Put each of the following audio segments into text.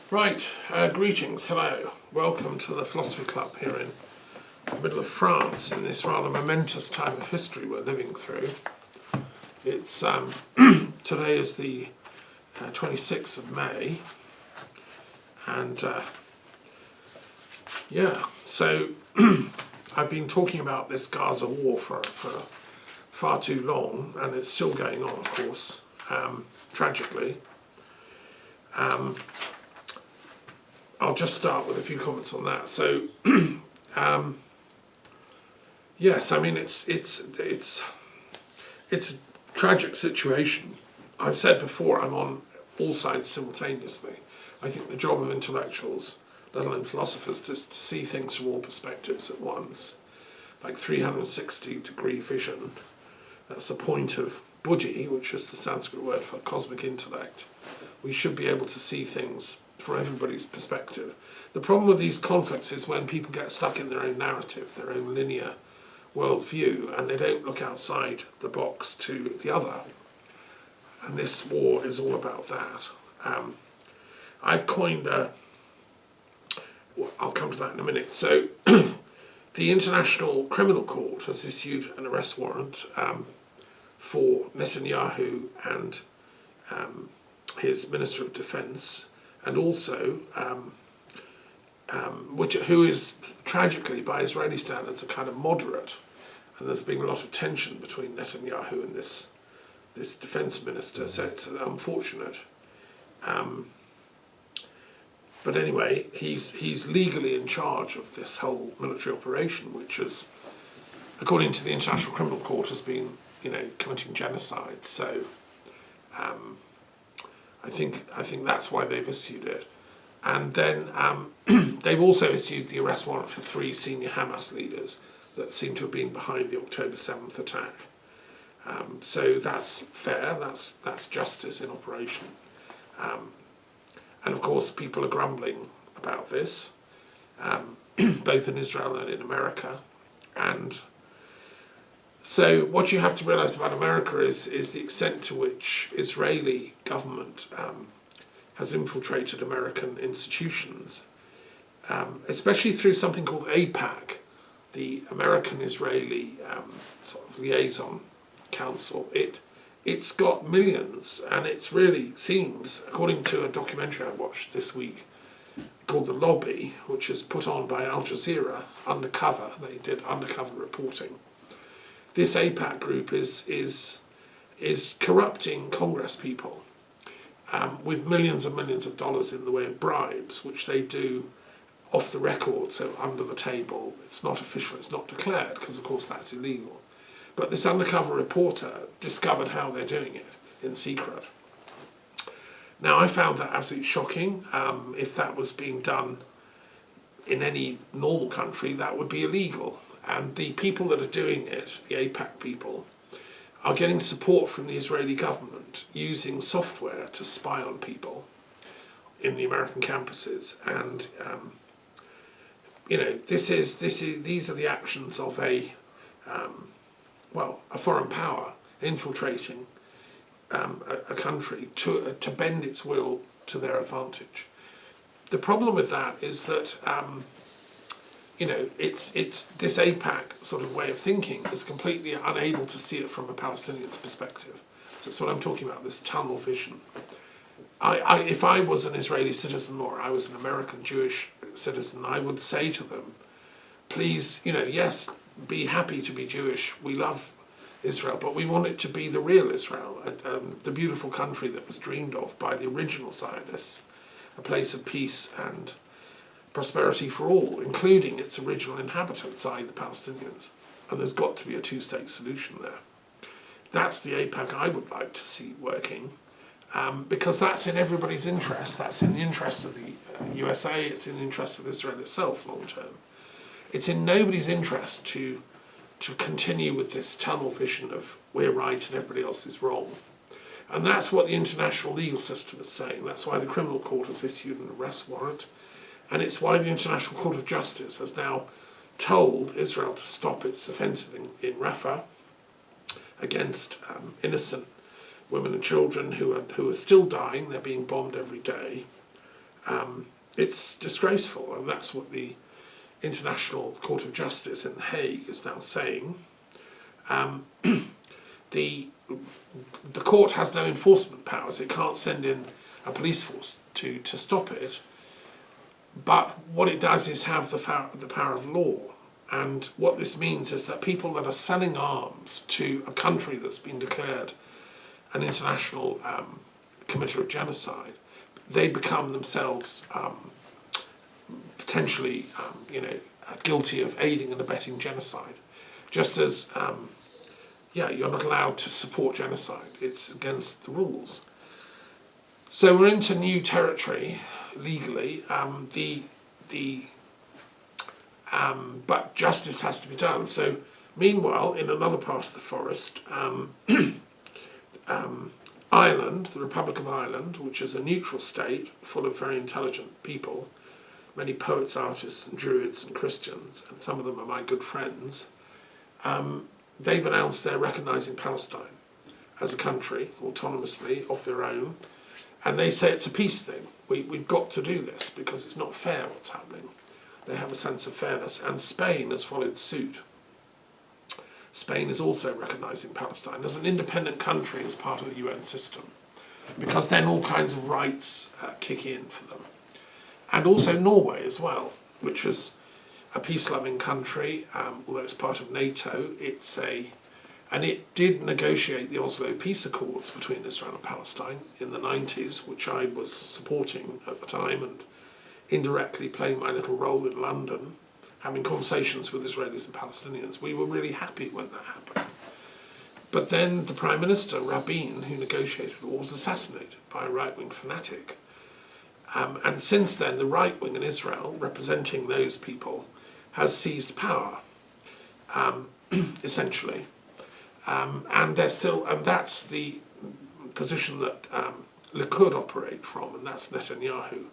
Right, greetings, hello. Welcome to the Philosophy Club here in the middle of France in this rather momentous time of history we're living through. It's today is the 26th of May, and so I've been talking about this Gaza war for far too long, and it's still going on, of course, tragically. I'll just start with a few comments on that. So, yes, I mean it's a tragic situation. I've said before, I'm on all sides simultaneously. I think the job of intellectuals, let alone philosophers, is to see things from all perspectives at once, like 360-degree vision. That's the point of buddhi, which is the Sanskrit word for cosmic intellect. We should be able to see things from everybody's perspective. The problem with these conflicts is when people get stuck in their own narrative, their own linear worldview, and they don't look outside the box to the other. And this war is all about that. I've coined I'll come to that in a minute. So the International Criminal Court has issued an arrest warrant for Netanyahu and his Minister of Defence, and also who is tragically, by Israeli standards, a kind of moderate. And there's been a lot of tension between Netanyahu and this defence minister, so it's unfortunate. But anyway, he's legally in charge of this whole military operation, which is, according to the International Criminal Court, has been, committing genocide. So I think that's why they've issued it. And then they've also issued the arrest warrant for 3 senior Hamas leaders that seem to have been behind the October 7th attack. So that's fair, that's justice in operation. And of course people are grumbling about this, both in Israel and in America. And so what you have to realise about America is the extent to which Israeli government has infiltrated American institutions, especially through something called AIPAC, the American-Israeli sort of liaison council. It's got millions, and it's really seems, according to a documentary I watched this week called The Lobby, which is put on by Al Jazeera, undercover, they did undercover reporting. This AIPAC group is corrupting Congress people with millions and millions of dollars in the way of bribes, which they do off the record, so under the table. It's not official, it's not declared, because of course that's illegal. But this undercover reporter discovered how they're doing it in secret. Now, I found that absolutely shocking. If that was being done in any normal country, that would be illegal. And the people that are doing it, the AIPAC people, are getting support from the Israeli government using software to spy on people in the American campuses. And these are the actions of a foreign power infiltrating a country to bend its will to their advantage. The problem with that is that it's this AIPAC sort of way of thinking is completely unable to see it from a Palestinian's perspective. So that's what I'm talking about, this tunnel vision. If I was an Israeli citizen or I was an American Jewish citizen, I would say to them, please, yes, be happy to be Jewish. We love Israel, but we want it to be the real Israel, the beautiful country that was dreamed of by the original Zionists, a place of peace and prosperity for all, including its original inhabitants, i.e. the Palestinians. And there's got to be a two-state solution there. That's the AIPAC I would like to see working, because that's in everybody's interest. That's in the interest of the USA, it's in the interest of Israel itself long term. It's in nobody's interest to continue with this tunnel vision of we're right and everybody else is wrong. And that's what the international legal system is saying. That's why the criminal court has issued an arrest warrant. And it's why the International Court of Justice has now told Israel to stop its offensive in Rafah, against innocent women and children who are still dying. They're being bombed every day. It's disgraceful, and that's what the International Court of Justice in The Hague is now saying. The court has no enforcement powers. It can't send in a police force to stop it. But what it does is have the power of law. And what this means is that people that are selling arms to a country that's been declared an international committer of genocide, they become themselves potentially, guilty of aiding and abetting genocide. Just as, you're not allowed to support genocide. It's against the rules. So we're into new territory legally. But justice has to be done. So meanwhile, in another part of the forest, Ireland, the Republic of Ireland, which is a neutral state full of very intelligent people, many poets, artists and druids and Christians, and some of them are my good friends, they've announced they're recognising Palestine as a country, autonomously, of their own, and they say it's a peace thing. We've got to do this because it's not fair what's happening. They have a sense of fairness, and Spain has followed suit. Spain is also recognising Palestine as an independent country as part of the UN system, because then all kinds of rights kick in for them. And also Norway as well, which is a peace-loving country, although it's part of NATO. And it did negotiate the Oslo Peace Accords between Israel and Palestine in the 90s, which I was supporting at the time and indirectly playing my little role in London, having conversations with Israelis and Palestinians. We were really happy when that happened. But then the Prime Minister, Rabin, who negotiated it, was assassinated by a right-wing fanatic. And since then, the right wing in Israel, representing those people, has seized power, essentially. And that's the position that Likud operate from, and that's Netanyahu.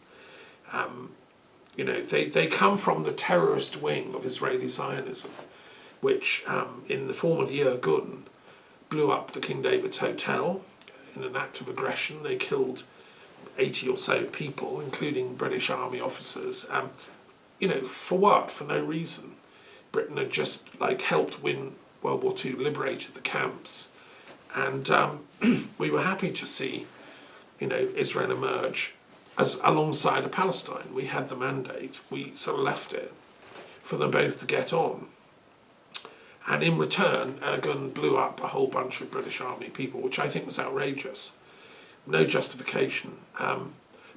They come from the terrorist wing of Israeli Zionism, which, in the form of the Irgun, blew up the King David's Hotel in an act of aggression. They killed 80 or so people, including British Army officers. For what? For no reason. Britain had just helped win World War II, liberated the camps, and we were happy to see, Israel emerge as alongside of Palestine. We had the mandate. We sort of left it for them both to get on. And in return, Ergun blew up a whole bunch of British Army people, which I think was outrageous. No justification.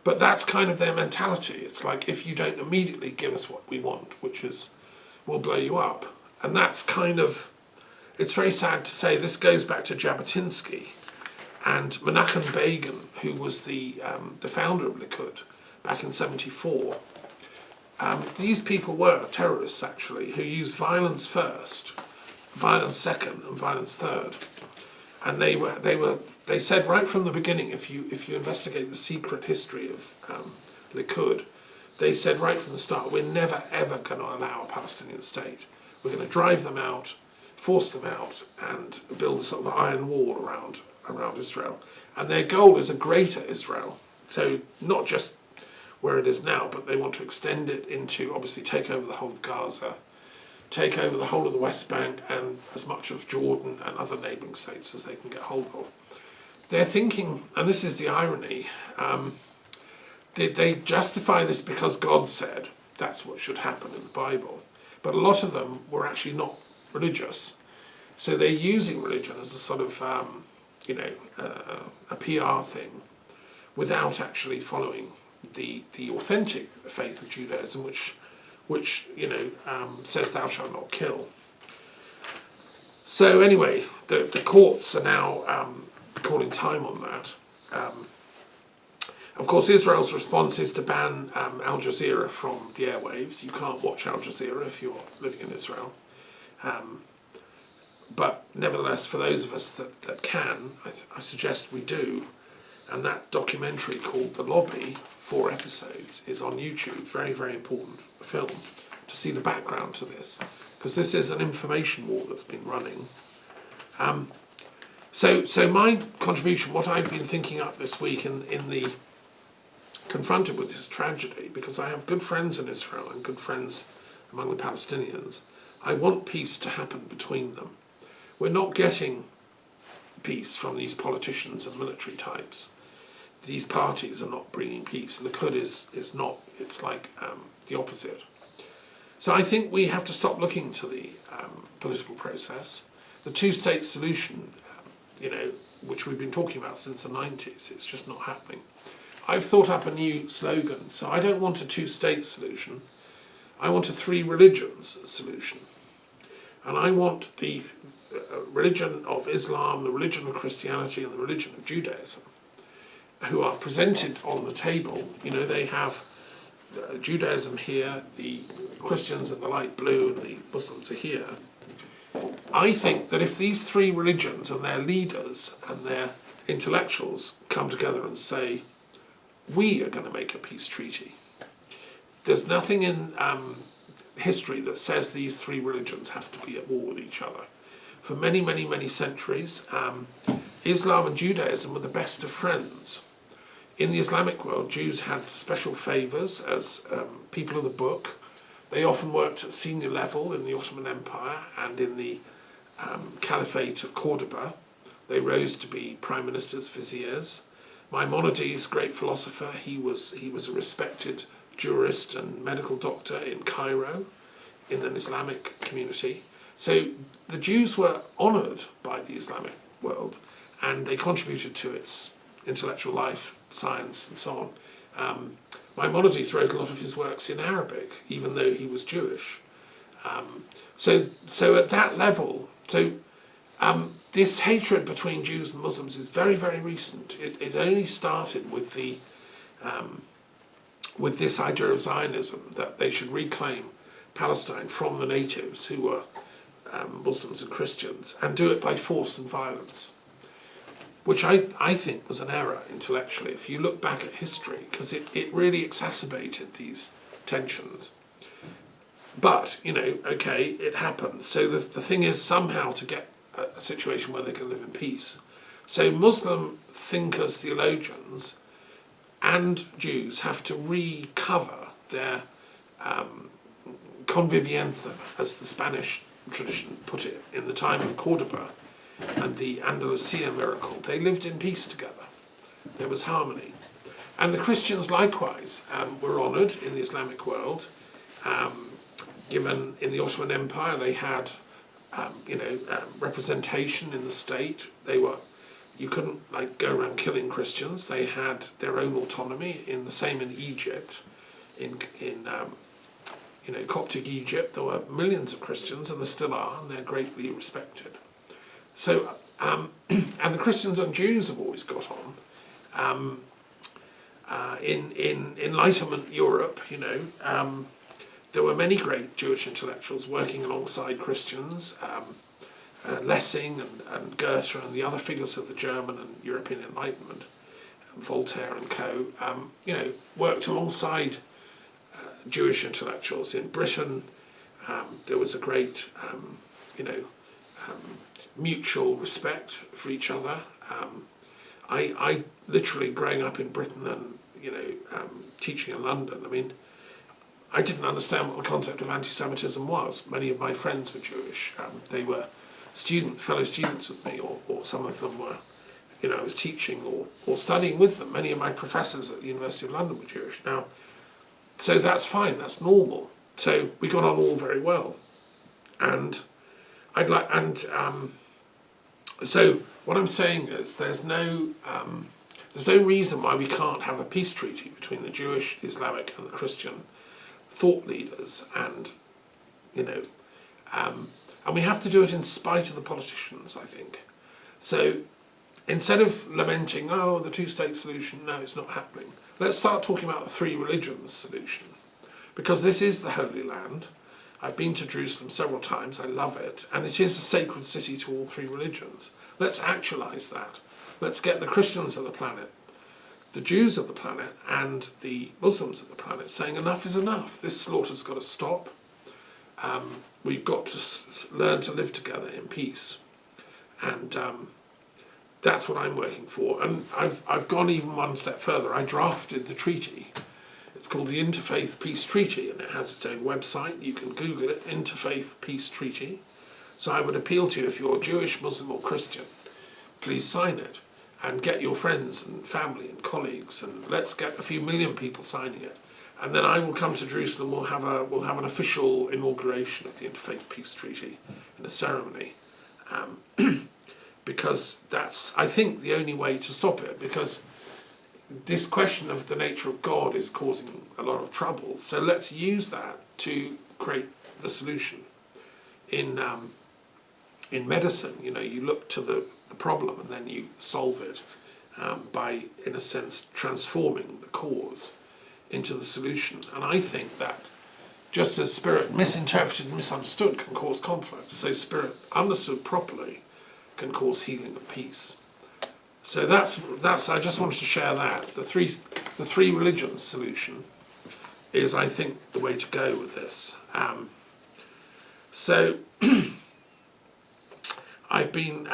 But that's kind of their mentality. It's like, if you don't immediately give us what we want, which is, we'll blow you up. And that's kind of, it's very sad to say, this goes back to Jabotinsky and Menachem Begin, who was the founder of Likud back in '74. These people were terrorists, actually, who used violence first, violence second, and violence third. And they said right from the beginning, if you investigate the secret history of Likud, they said right from the start, we're never ever going to allow a Palestinian state. We're going to drive them out, force them out, and build a sort of iron wall around Israel. And their goal is a greater Israel. So not just where it is now, but they want to extend it into, obviously, take over the whole of Gaza, take over the whole of the West Bank and as much of Jordan and other neighbouring states as they can get hold of. They're thinking, and this is the irony, they justify this because God said that's what should happen in the Bible. But a lot of them were actually not religious. So they're using religion as a sort of, a PR thing without actually following the authentic faith of Judaism, which says thou shalt not kill. So anyway, the courts are now calling time on that. Of course, Israel's response is to ban Al Jazeera from the airwaves. You can't watch Al Jazeera if you're living in Israel. But nevertheless, for those of us that can, I suggest we do. And that documentary called The Lobby, 4 episodes, is on YouTube. Very, very important film to see the background to this, because this is an information war that's been running. So my contribution, what I've been thinking up this week in the confronted with this tragedy, because I have good friends in Israel and good friends among the Palestinians, I want peace to happen between them. We're not getting peace from these politicians and military types. These parties are not bringing peace. Likud is not, it's like the opposite. So I think we have to stop looking to the political process. The two-state solution, which we've been talking about since the 90s, it's just not happening. I've thought up a new slogan. So I don't want a two-state solution. I want a three religions solution. And I want the religion of Islam, the religion of Christianity, and the religion of Judaism, who are presented on the table. They have Judaism here, the Christians in the light blue, and the Muslims are here. I think that if these three religions and their leaders and their intellectuals come together and say, we are going to make a peace treaty, there's nothing in history that says these three religions have to be at war with each other. For many, many, many centuries, Islam and Judaism were the best of friends. In the Islamic world, Jews had special favours as people of the book. They often worked at senior level in the Ottoman Empire and in the Caliphate of Cordoba. They rose to be prime ministers, viziers. Maimonides, great philosopher, he was a respected jurist and medical doctor in Cairo, in an Islamic community. So the Jews were honoured by the Islamic world, and they contributed to its intellectual life, science, and so on. Maimonides wrote a lot of his works in Arabic, even though he was Jewish. So at that level, this hatred between Jews and Muslims is very, very recent. It only started with this idea of Zionism, that they should reclaim Palestine from the natives who were Muslims and Christians, and do it by force and violence, which I think was an error intellectually, if you look back at history, because it really exacerbated these tensions. But, okay, it happened. So the thing is somehow to get a situation where they can live in peace. So Muslim thinkers, theologians, and Jews have to recover their convivienza, as the Spanish tradition put it, in the time of Cordoba and the Andalusia miracle. They lived in peace together. There was harmony. And the Christians likewise were honoured in the Islamic world. Given in the Ottoman Empire, they had representation in the state. You couldn't go around killing Christians. They had their own autonomy. The same in Egypt, in Coptic Egypt, there were millions of Christians, and there still are, and they're greatly respected. So, and the Christians and Jews have always got on. In Enlightenment Europe, there were many great Jewish intellectuals working alongside Christians. Lessing and Goethe and the other figures of the German and European Enlightenment, Voltaire and co., worked alongside Jewish intellectuals. In Britain, there was a great, mutual respect for each other. I literally, growing up in Britain and, teaching in London, I didn't understand what the concept of anti-Semitism was. Many of my friends were Jewish. They were fellow students with me, or some of them were, I was teaching or studying with them. Many of my professors at the University of London were Jewish. Now, so that's fine, that's normal. So we got on all very well. And so what I'm saying is there's no reason why we can't have a peace treaty between the Jewish, the Islamic, and the Christian thought leaders, and and we have to do it in spite of the politicians, I think. So instead of lamenting, the two-state solution, no, it's not happening, let's start talking about the three religions solution, because this is the Holy Land. I've been to Jerusalem several times, I love it, and it is a sacred city to all three religions. Let's actualise that. Let's get the Christians of the planet, the Jews of the planet, and the Muslims of the planet saying enough is enough. This slaughter's got to stop. We've got to learn to live together in peace. And that's what I'm working for. And I've gone even one step further. I drafted the treaty. It's called the Interfaith Peace Treaty, and it has its own website. You can Google it, Interfaith Peace Treaty. So I would appeal to you, if you're Jewish, Muslim or Christian, please sign it and get your friends and family and colleagues, and let's get a few million people signing it. And then I will come to Jerusalem. We'll have an official inauguration of the Interfaith Peace Treaty in a ceremony, because that's, I think, the only way to stop it. Because this question of the nature of God is causing a lot of trouble. So let's use that to create the solution. In medicine, you look to the problem and then you solve it by, in a sense, transforming the cause into the solution. And I think that just as spirit misinterpreted and misunderstood can cause conflict, so spirit understood properly can cause healing and peace. So that's I just wanted to share that. The three religions solution is, I think, the way to go with this. So I've been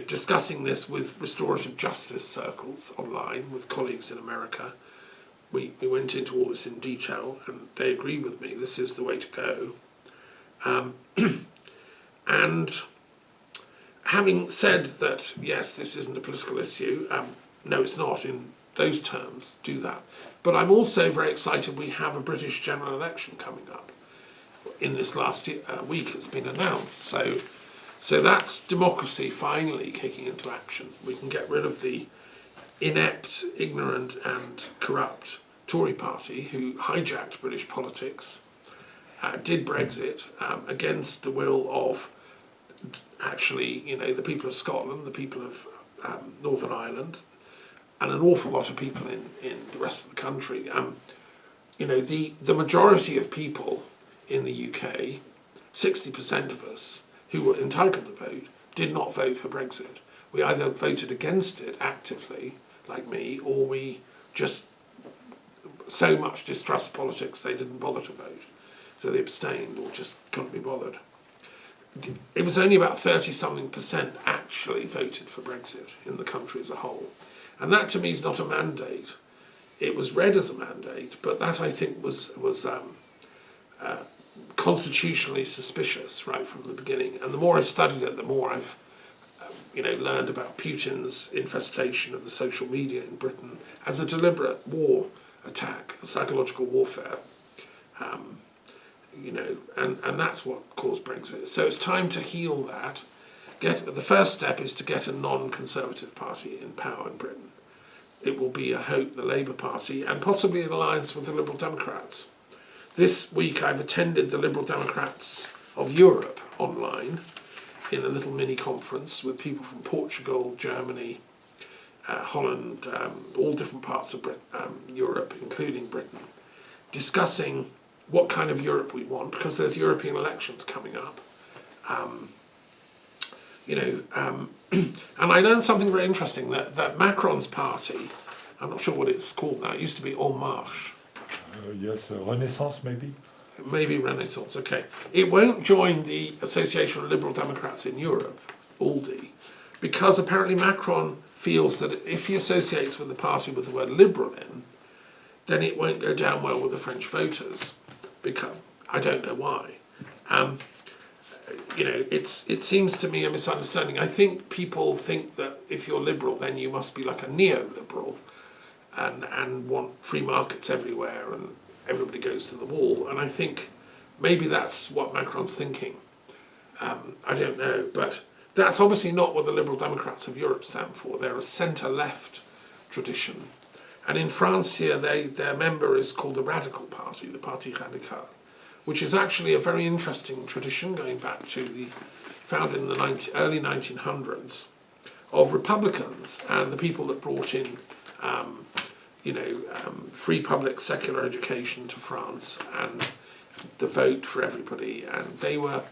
discussing this with restorative justice circles online with colleagues in America. We went into all this in detail, and they agree with me. This is the way to go. And having said that, yes, this isn't a political issue, no, it's not in those terms, do that. But I'm also very excited we have a British general election coming up. In this last week, it's been announced. So that's democracy finally kicking into action. We can get rid of the inept, ignorant and corrupt Tory party who hijacked British politics, did Brexit against the will of actually, the people of Scotland, the people of Northern Ireland, and an awful lot of people in the rest of the country. The majority of people in the UK, 60% of us who were entitled to vote, did not vote for Brexit. We either voted against it actively, like me, or we just so much distrust politics they didn't bother to vote. So they abstained or just couldn't be bothered. It was only about 30-something% actually voted for Brexit in the country as a whole. And that to me is not a mandate. It was read as a mandate, but that I think was constitutionally suspicious right from the beginning. And the more I've studied it, the more I've learned about Putin's infestation of the social media in Britain as a deliberate war attack, a psychological warfare. And that's what caused Brexit. So it's time to heal that. The first step is to get a non-conservative party in power in Britain. It will be, I hope, the Labour Party, and possibly an alliance with the Liberal Democrats. This week I've attended the Liberal Democrats of Europe online in a little mini conference with people from Portugal, Germany, Holland, all different parts of Europe, including Britain, discussing what kind of Europe we want, because there's European elections coming up. And I learned something very interesting, that Macron's party, I'm not sure what it's called now, it used to be En Marche. Yes, Renaissance maybe? Maybe Renaissance, okay. It won't join the Association of Liberal Democrats in Europe, ALDE, because apparently Macron feels that if he associates with the party with the word liberal in, then it won't go down well with the French voters. Because I don't know why. It seems to me a misunderstanding. I think people think that if you're liberal, then you must be like a neoliberal and want free markets everywhere and everybody goes to the wall. And I think maybe that's what Macron's thinking. I don't know, but that's obviously not what the Liberal Democrats of Europe stand for. They're a centre-left tradition. And in France here, their member is called the Radical Party, the Parti Radical, which is actually a very interesting tradition going back to founded in the early 1900s of Republicans and the people that brought in, free public secular education to France and the vote for everybody. And they were,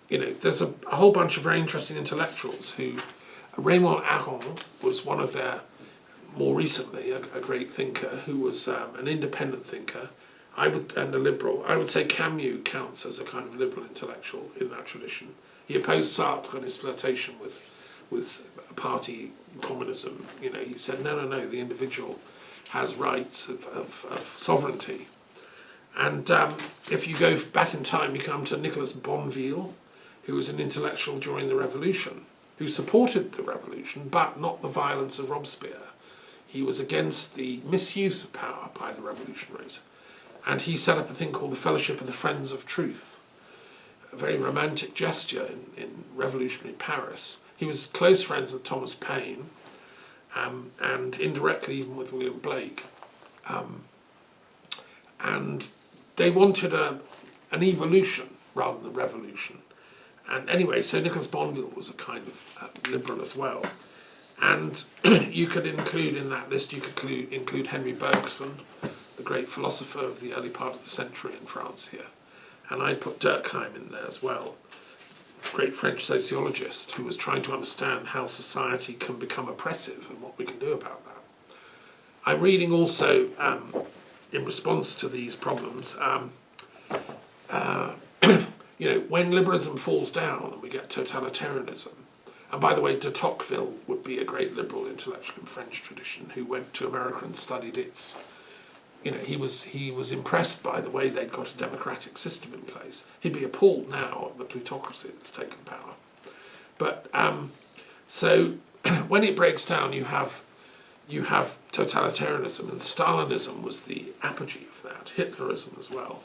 there's a whole bunch of very interesting intellectuals who, Raymond Aron was one of their, more recently, a great thinker who was an independent thinker, and a liberal. I would say Camus counts as a kind of liberal intellectual in that tradition. He opposed Sartre and his flirtation with with party communism. You know, he said, no, the individual has rights of sovereignty. And if you go back in time, you come to Nicolas Bonville, who was an intellectual during the revolution, who supported the revolution, but not the violence of Robespierre. He was against the misuse of power by the revolutionaries. And he set up a thing called the Fellowship of the Friends of Truth, a very romantic gesture in revolutionary Paris. He was close friends with Thomas Paine, and indirectly even with William Blake. And they wanted an evolution rather than a revolution. And anyway, so Nicolas Bonville was a kind of liberal as well. And you could include in that list, you could include Henry Bergson, the great philosopher of the early part of the century in France here. And I put Durkheim in there as well, great French sociologist who was trying to understand how society can become oppressive and what we can do about that. I'm reading also, in response to these problems, you know, when liberalism falls down and we get totalitarianism, and by the way, de Tocqueville would be a great liberal intellectual in French tradition who went to America and studied its, you know, he was impressed by the way they'd got a democratic system in place. He'd be appalled now at the plutocracy that's taken power. But so when it breaks down, you have totalitarianism, and Stalinism was the apogee of that, Hitlerism as well.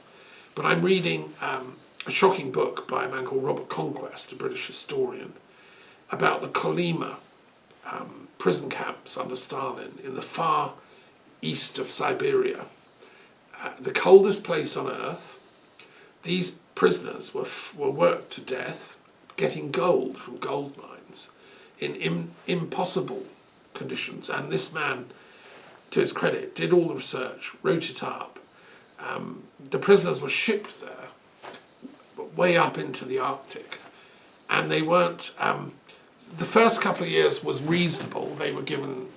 But I'm reading a shocking book by a man called Robert Conquest, a British historian, about the Kolyma prison camps under Stalin in the far east of Siberia. The coldest place on earth. These prisoners were worked to death getting gold from gold mines in impossible conditions. And this man, to his credit, did all the research, wrote it up. The prisoners were shipped there, way up into the Arctic, and they weren't. The first couple of years was reasonable. They were given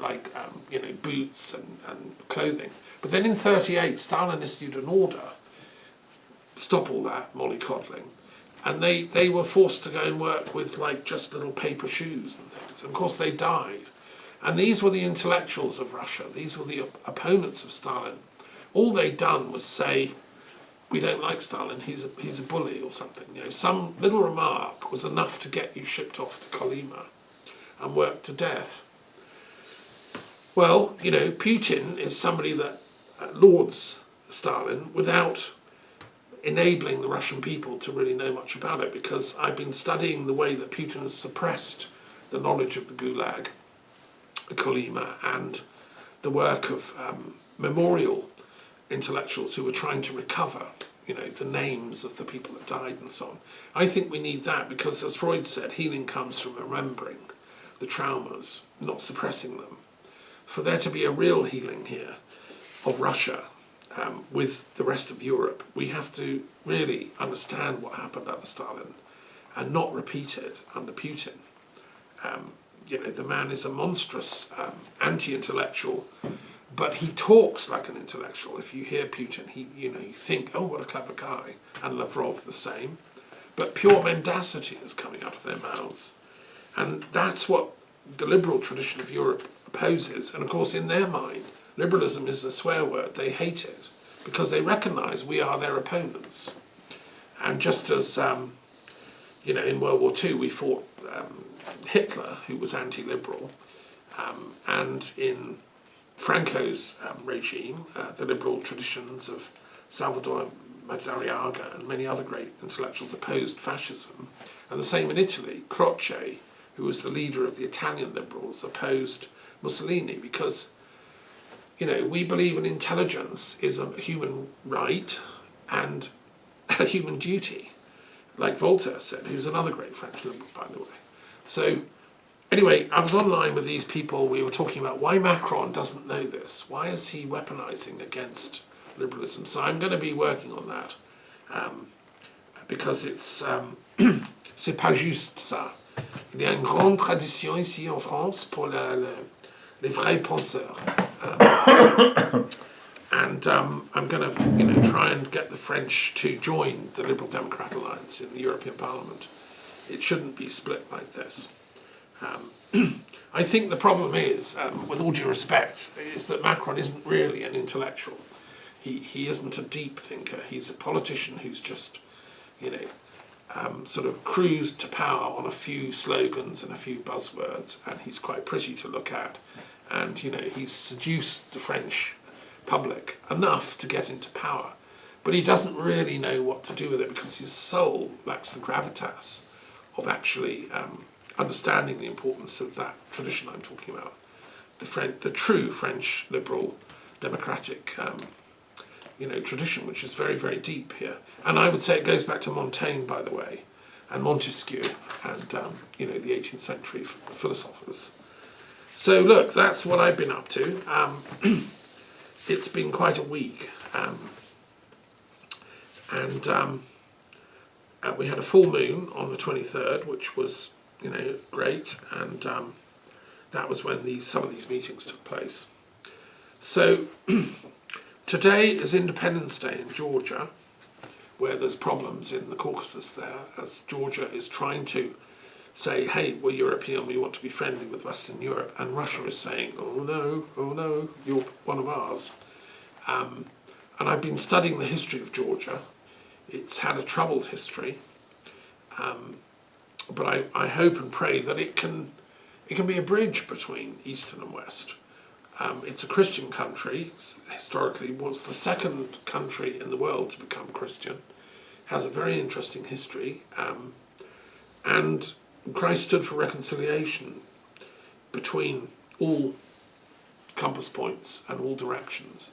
boots and clothing. But then in 1938, Stalin issued an order, stop all that mollycoddling, and they were forced to go and work with just little paper shoes and things. And of course they died. And these were the intellectuals of Russia. These were the opponents of Stalin. All they'd done was say, we don't like Stalin, he's a bully or something. You know, some little remark was enough to get you shipped off to Kolyma and worked to death. Well, you know, Putin is somebody that lauds Stalin without enabling the Russian people to really know much about it, because I've been studying the way that Putin has suppressed the knowledge of the Gulag, the Kolyma, and the work of memorial intellectuals who were trying to recover, you know, the names of the people that died and so on. I think we need that because, as Freud said, healing comes from remembering the traumas, not suppressing them. For there to be a real healing here of Russia with the rest of Europe, we have to really understand what happened under Stalin and not repeat it under Putin. You know, the man is a monstrous anti-intellectual, but he talks like an intellectual. If you hear Putin, you think, oh, what a clever guy, and Lavrov the same. But pure mendacity is coming out of their mouths. And that's what the liberal tradition of Europe opposes. And of course, in their mind, liberalism is a swear word. They hate it because they recognize we are their opponents. And just as, in World War II, we fought Hitler, who was anti-liberal, and in Franco's regime, the liberal traditions of Salvador Madariaga and many other great intellectuals opposed fascism. And the same in Italy. Croce, who was the leader of the Italian liberals, opposed Mussolini because, you know, we believe in intelligence is a human right and a human duty, like Voltaire said, who's another great French liberal, by the way. So, anyway, I was online with these people. We were talking about why Macron doesn't know this. Why is he weaponizing against liberalism? So I'm going to be working on that because it's c'est pas juste ça. Il y a une grande tradition ici en France pour les vrais penseurs. And I'm going to, try and get the French to join the Liberal Democrat Alliance in the European Parliament. It shouldn't be split like this. I think the problem is, with all due respect, is that Macron isn't really an intellectual. He isn't a deep thinker. He's a politician who's just, sort of cruised to power on a few slogans and a few buzzwords, and he's quite pretty to look at. And, he's seduced the French public enough to get into power. But he doesn't really know what to do with it because his soul lacks the gravitas of actually understanding the importance of that tradition I'm talking about. The true French liberal democratic tradition, which is very, very deep here. And I would say it goes back to Montaigne, by the way, and Montesquieu, and the 18th century philosophers. So look, that's what I've been up to. It's been quite a week, and we had a full moon on the 23rd, which was great, and that was when some of these meetings took place. So today is Independence Day in Georgia, where there's problems in the Caucasus there, as Georgia is trying to say, hey, we're European, we want to be friendly with Western Europe, and Russia is saying, oh no, you're one of ours. And I've been studying the history of Georgia. It's had a troubled history, but I hope and pray that it can be a bridge between Eastern and West. It's a Christian country, historically was the second country in the world to become Christian, has a very interesting history, and Christ stood for reconciliation between all compass points and all directions.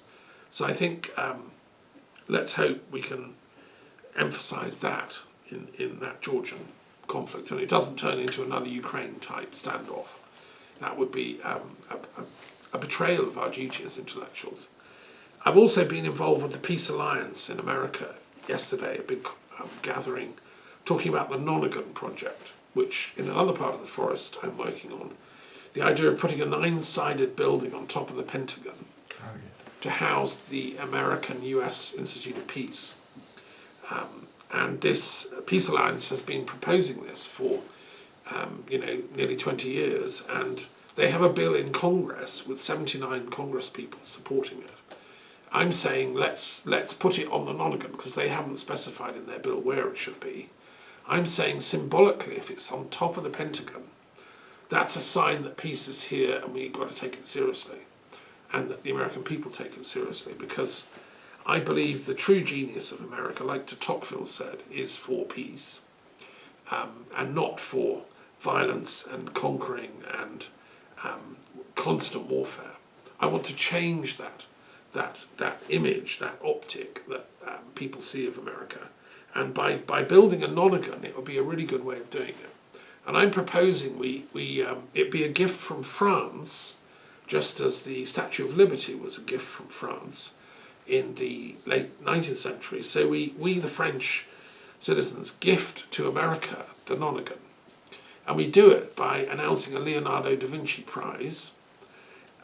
So I think let's hope we can emphasize that in that Georgian conflict, and it doesn't turn into another Ukraine-type standoff. That would be a betrayal of our duty as intellectuals. I've also been involved with the Peace Alliance in America yesterday, a big gathering, talking about the Nonagon Project, which in another part of the forest I'm working on, the idea of putting a 9-sided building on top of the Pentagon to house the American-US Institute of Peace. And this Peace Alliance has been proposing this for nearly 20 years, and they have a bill in Congress with 79 Congress people supporting it. I'm saying let's put it on the Nonagon, because they haven't specified in their bill where it should be. I'm saying symbolically, if it's on top of the Pentagon, that's a sign that peace is here and we've got to take it seriously, and that the American people take it seriously, because I believe the true genius of America, like de Tocqueville said, is for peace, and not for violence and conquering and constant warfare. I want to change that image, that optic that people see of America. And by building a Nonagon, it will be a really good way of doing it. And I'm proposing it be a gift from France, just as the Statue of Liberty was a gift from France in the late 19th century. So we the French citizens, gift to America the Nonagon. And we do it by announcing a Leonardo da Vinci Prize,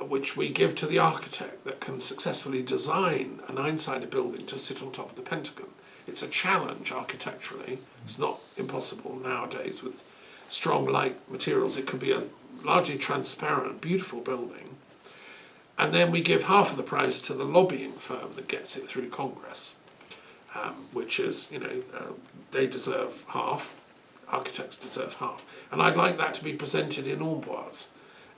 which we give to the architect that can successfully design a 9-sided building to sit on top of the Pentagon. It's a challenge architecturally. It's not impossible nowadays with strong light materials. It could be a largely transparent, beautiful building. And then we give half of the prize to the lobbying firm that gets it through Congress, which is, they deserve half, architects deserve half. And I'd like that to be presented in Amboise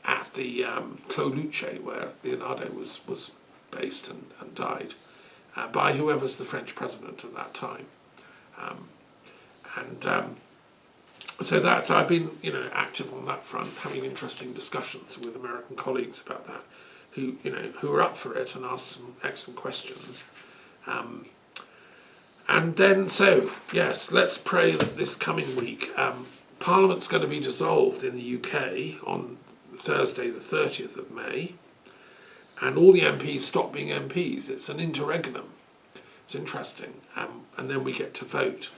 at the Clos Luce, where Leonardo was based and died, by whoever's the French president at that time. So I've been active on that front, having interesting discussions with American colleagues about that, who are up for it and ask some excellent questions. And then, so yes, let's pray that this coming week, Parliament's going to be dissolved in the UK on Thursday the 30th of May, and all the MPs stop being MPs. It's an interregnum. It's interesting. And then we get to vote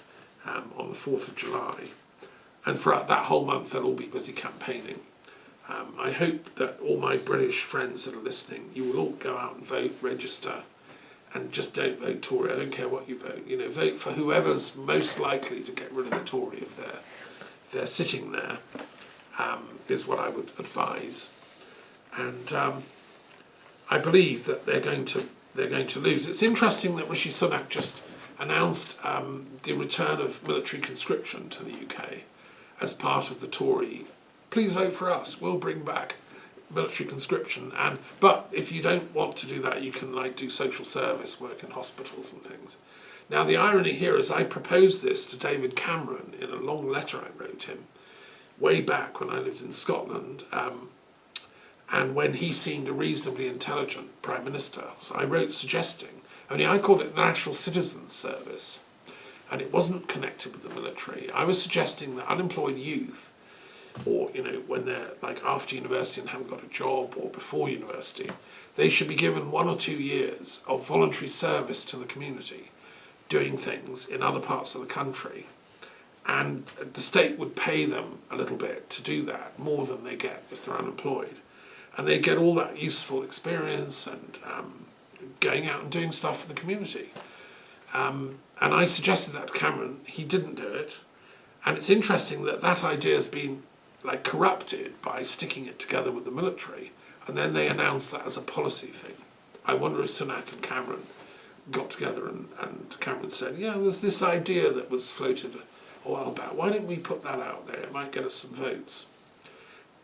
on the 4th of July. And throughout that whole month, they'll all be busy campaigning. I hope that all my British friends that are listening, you will all go out and vote, register, and just don't vote Tory. I don't care what you vote. Vote for whoever's most likely to get rid of the Tory if they're sitting there. is what I would advise. And I believe that they're going to lose. It's interesting that Rishi Sunak just announced the return of military conscription to the UK as part of the Tory. Please vote for us. We'll bring back military conscription. But if you don't want to do that, you can do social service work in hospitals and things. Now the irony here is I proposed this to David Cameron in a long letter I wrote him way back when I lived in Scotland. And when he seemed a reasonably intelligent Prime Minister. So I wrote suggesting, only I called it the National Citizens Service, and it wasn't connected with the military. I was suggesting that unemployed youth, or when they're after university and haven't got a job, or before university, they should be given 1 or 2 years of voluntary service to the community, doing things in other parts of the country. And the state would pay them a little bit to do that, more than they get if they're unemployed. And they get all that useful experience and going out and doing stuff for the community. And I suggested that to Cameron. He didn't do it. And it's interesting that that idea has been corrupted by sticking it together with the military. And then they announced that as a policy thing. I wonder if Sunak and Cameron got together and Cameron said, yeah, there's this idea that was floated a while back. Why don't we put that out there? It might get us some votes.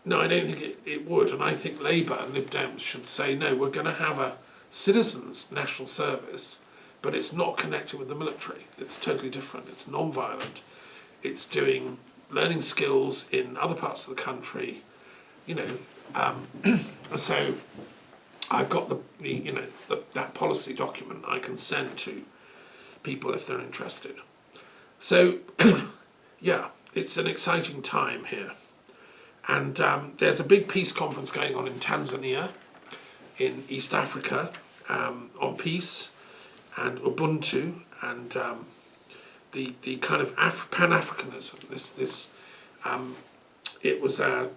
No, I don't think it would, and I think Labour and Lib Dems should say, no, we're going to have a citizens' national service, but it's not connected with the military. It's totally different. It's non-violent. It's doing learning skills in other parts of the country, So I've got that policy document I can send to people if they're interested. So, yeah, it's an exciting time here. And there's a big peace conference going on in Tanzania, in East Africa, on peace and Ubuntu and the kind of Pan-Africanism. It was an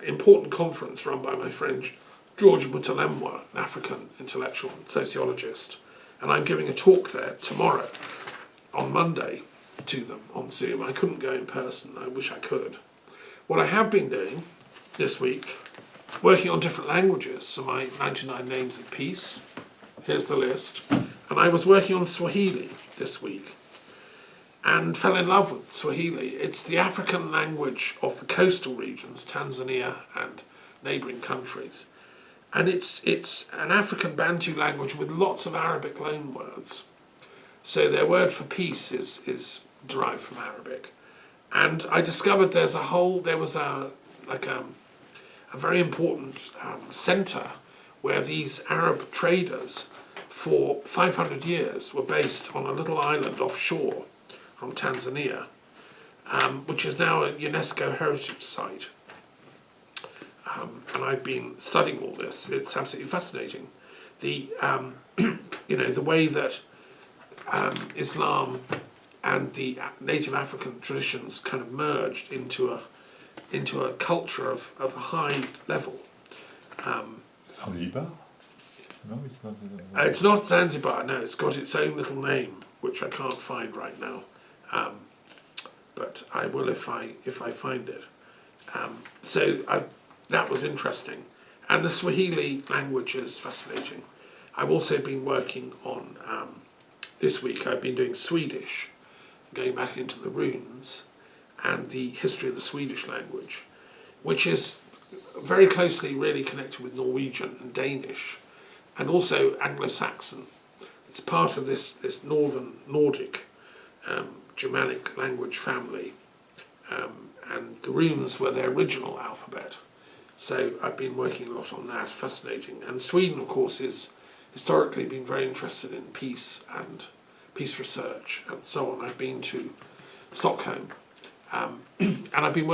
important conference run by my friend George Mutalemwa, an African intellectual and sociologist, and I'm giving a talk there tomorrow, on Monday, to them on Zoom. I couldn't go in person. I wish I could. What I have been doing this week, working on different languages, so my 99 Names of Peace, here's the list, and I was working on Swahili this week and fell in love with Swahili. It's the African language of the coastal regions, Tanzania and neighbouring countries, and it's an African Bantu language with lots of Arabic loanwords. So their word for peace is derived from Arabic. And I discovered there was a very important centre where these Arab traders for 500 years were based on a little island offshore from Tanzania, which is now a UNESCO heritage site. And I've been studying all this. It's absolutely fascinating. The way that Islam and the native African traditions kind of merged into a culture of a high level. Zanzibar? No, it's not. It's not Zanzibar. No, it's got its own little name, which I can't find right now. But I will if I find it. That was interesting, and the Swahili language is fascinating. I've also been working on this week. I've been doing Swedish, going back into the runes and the history of the Swedish language, which is very closely really connected with Norwegian and Danish, and also Anglo-Saxon. It's part of this northern Nordic Germanic language family, and the runes were their original alphabet. So I've been working a lot on that, fascinating. And Sweden, of course, is historically been very interested in peace and peace research and so on. I've been to Stockholm, and I've been